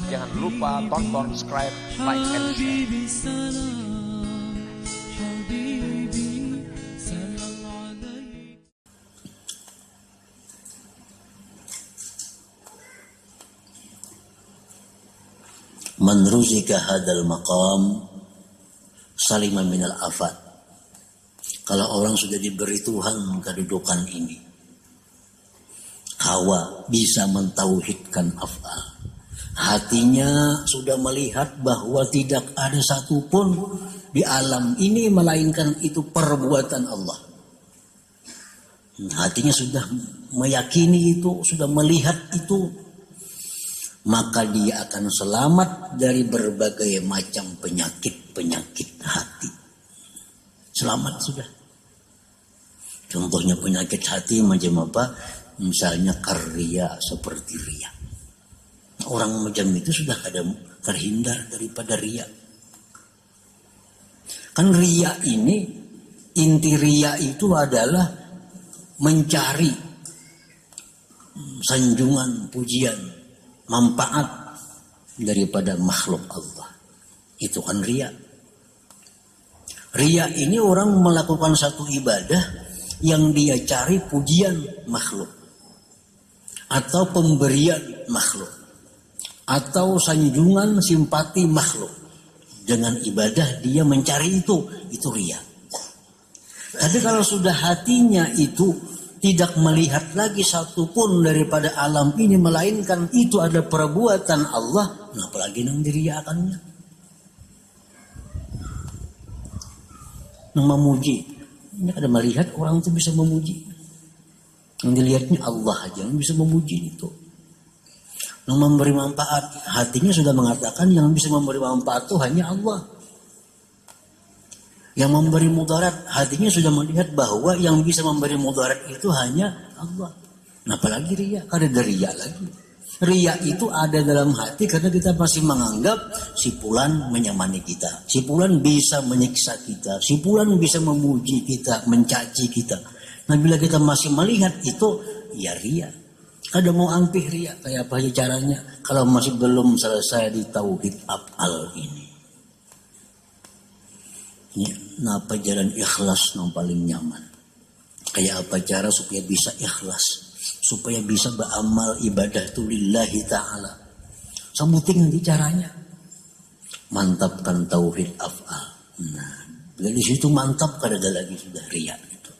Jangan lupa tonton, subscribe, like, and share. Man ruzika hadal maqam salima minal afat. Kalau orang sudah diberi Tuhan kedudukan ini, hawa bisa mentauhidkan af'al. Hatinya sudah melihat bahwa tidak ada satupun di alam ini melainkan itu perbuatan Allah. Hatinya sudah meyakini itu, sudah melihat itu, maka dia akan selamat dari berbagai macam penyakit-penyakit hati. Selamat sudah. Contohnya penyakit hati macam apa? Misalnya karya, seperti riya. Orang macam itu sudah ada terhindar daripada riya. Kan riya ini, inti riya itu adalah mencari sanjungan, pujian, manfaat daripada makhluk Allah. Itu kan riya. Riya ini orang melakukan satu ibadah yang dia cari pujian makhluk, atau pemberian makhluk, atau sanjungan simpati makhluk. Dengan ibadah dia mencari itu riya. Tapi kalau sudah hatinya itu tidak melihat lagi satupun daripada alam ini melainkan itu ada perbuatan Allah, nah apalagi nang diriakannya, nang memuji. Ini ada melihat orang itu bisa memuji, yang dilihatnya Allah aja yang bisa memuji itu. Yang memberi manfaat, hatinya sudah mengatakan yang bisa memberi manfaat itu hanya Allah. Yang memberi mudarat, hatinya sudah melihat bahwa yang bisa memberi mudarat itu hanya Allah. Nah, apalagi riya, ada riya lagi. Riya itu ada dalam hati karena kita masih menganggap si fulan menyamani kita, si fulan bisa menyiksa kita, si fulan bisa memuji kita, mencaci kita. Nah, bila kita masih melihat itu, ya riya. Ada mau ampih riya, kayak apa aja caranya kalau masih belum selesai di tauhid af'al ini. Napa jalan ikhlas yang paling nyaman? Kayak apa cara supaya bisa ikhlas, supaya bisa beramal ibadah itu lillahi ta'ala? Sebutin nanti caranya. Mantapkan tauhid af'al. Nah, dari situ mantap, kada ada lagi sudah riya itu.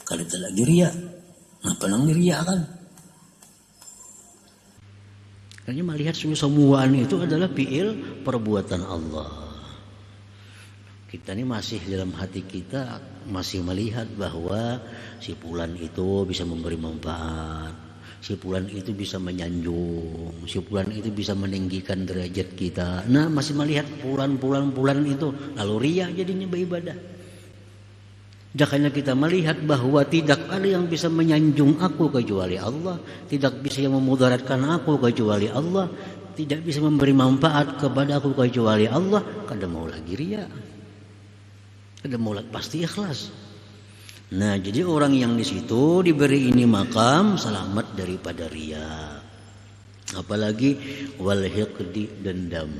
Kada ada lagi riya. Apa nang riya kan? Karena melihat semuaan itu adalah fi'il perbuatan Allah. Kita ini masih dalam hati kita masih melihat bahwa si fulan itu bisa memberi manfaat, si fulan itu bisa menyanjung, si fulan itu bisa meninggikan derajat kita. Nah, masih melihat fulan itu, lalu riya jadinya beribadah. Jakanya kita melihat bahwa tidak ada yang bisa menyanjung aku kecuali Allah, tidak bisa yang memudaratkan aku kecuali Allah, tidak bisa memberi manfaat kepada aku kecuali Allah, kada mau lagi riya. Ada mulai pasti ikhlas. Nah, jadi orang yang di situ diberi ini makam selamat daripada riya. Apalagi wal hiqdi, dendam.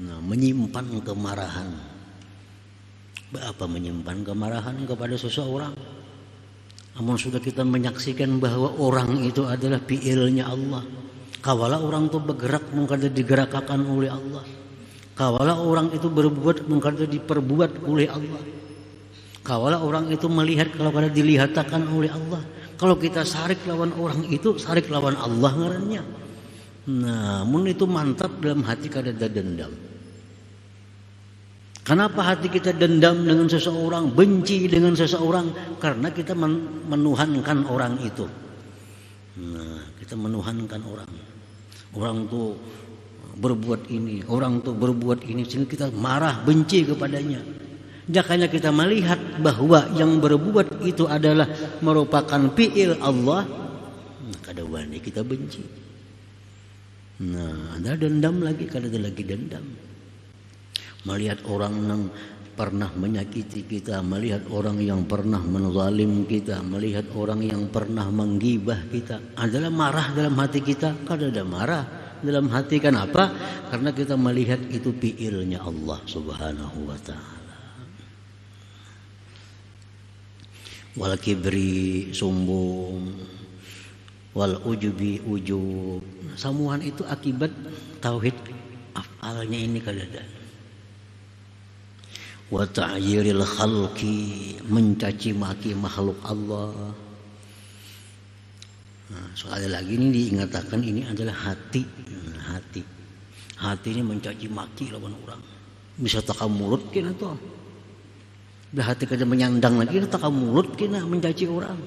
Nah, menyimpan kemarahan. Apa menyimpan kemarahan kepada seseorang? Namun sudah kita menyaksikan bahwa orang itu adalah fi'ilnya Allah. Kawala orang itu bergerak mungkin digerakkan oleh Allah. Kawala orang itu berbuat mengkata diperbuat oleh Allah. Kawala orang itu melihat kalau kada dilihatkan oleh Allah. Kalau kita sarik lawan orang itu, sarik lawan Allah ngarannya. Namun itu mantap dalam hati kada ada dendam. Kenapa hati kita dendam dengan seseorang, benci dengan seseorang? Karena kita menuhankan orang itu. Nah, kita menuhankan orang. Orang itu berbuat ini, orang tuh berbuat ini, sehingga kita marah, benci kepadanya. Jakanya kita melihat bahwa yang berbuat itu adalah merupakan fi'il Allah, kada wani kita benci. Nah, ada dendam lagi, kada ada lagi dendam. Melihat orang yang pernah menyakiti kita, melihat orang yang pernah menzalim kita, melihat orang yang pernah menggibah kita, adalah marah dalam hati kita. Kan ada marah dalam hati, kenapa? Karena kita melihat itu fi'ilnya Allah Subhanahu wa ta'ala. Wal kibri, sombong, wal ujubi, ujub, samuan itu akibat tauhid afalnya ini kadada. Wa ta'yiril khalqi, mencaci maki makhluk Allah. Nah, sekali lagi ini diingatkan, ini adalah hati. Hati ini mencaci maki lawan orang. Bisa takam mulut kena tuh. Dah hati kada menyandang lagi, takam mulut kena mencaci orang.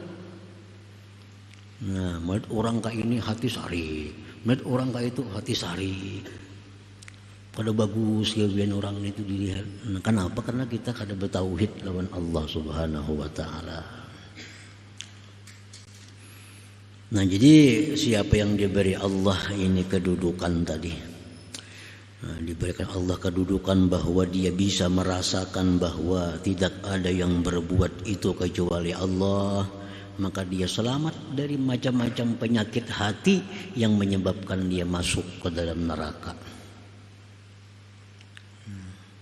Nah, melihat orang kayak ini hati sari, melihat orang kayak itu hati sari. Kada bagus kebiasaan orang itu dilihat. Nah, kenapa? Karena kita kada bertauhid lawan Allah Subhanahu wa ta'ala. Nah, jadi siapa yang diberi Allah ini kedudukan tadi, nah, diberikan Allah kedudukan bahwa dia bisa merasakan bahwa tidak ada yang berbuat itu kecuali Allah, maka dia selamat dari macam-macam penyakit hati yang menyebabkan dia masuk ke dalam neraka.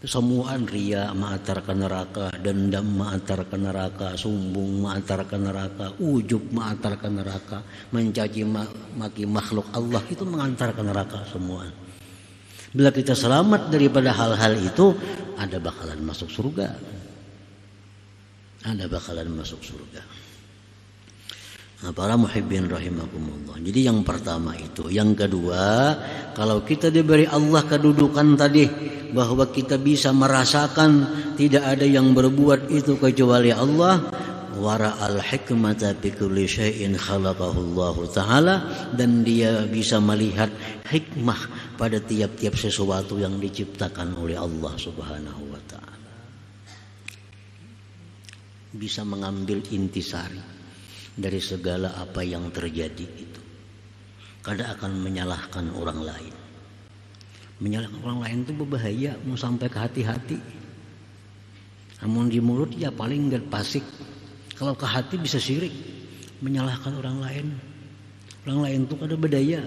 Semuaan ria ma'atar ke neraka, dendam ma'atar ke neraka, sombong ma'atar ke neraka, ujub ma'atar ke neraka, mencaci maki makhluk Allah itu mengantar ke neraka semua. Bila kita selamat daripada hal-hal itu, ada bakalan masuk surga. Ada bakalan masuk surga. Nah, para muhibbin rahimakumullah. Jadi yang pertama itu. Yang kedua, kalau kita diberi Allah kedudukan tadi, bahwa kita bisa merasakan tidak ada yang berbuat itu kecuali Allah, wara'al hikmata bi kulli syai'in khalaqahu Allah taala, dan dia bisa melihat hikmah pada tiap-tiap sesuatu yang diciptakan oleh Allah Subhanahu wa taala. Bisa mengambil intisari dari segala apa yang terjadi itu. Kada akan menyalahkan orang lain. Menyalahkan orang lain itu berbahaya, mau sampai ke hati-hati. Namun di mulut ya paling enggak fasik. Kalau ke hati bisa syirik, menyalahkan orang lain. Orang lain itu kada berdaya,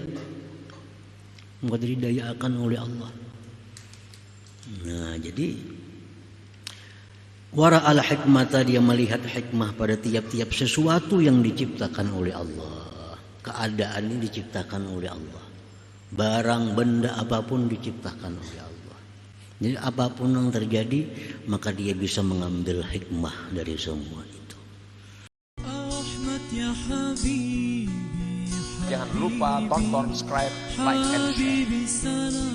enggak didayakan oleh Allah. Nah, jadi wara al hikmata, dia melihat hikmah pada tiap-tiap sesuatu yang diciptakan oleh Allah. Keadaan ini diciptakan oleh Allah. Barang benda apapun diciptakan oleh Allah. Jadi apapun yang terjadi, maka dia bisa mengambil hikmah dari semua itu. Jangan lupa tonton, subscribe, like, and share.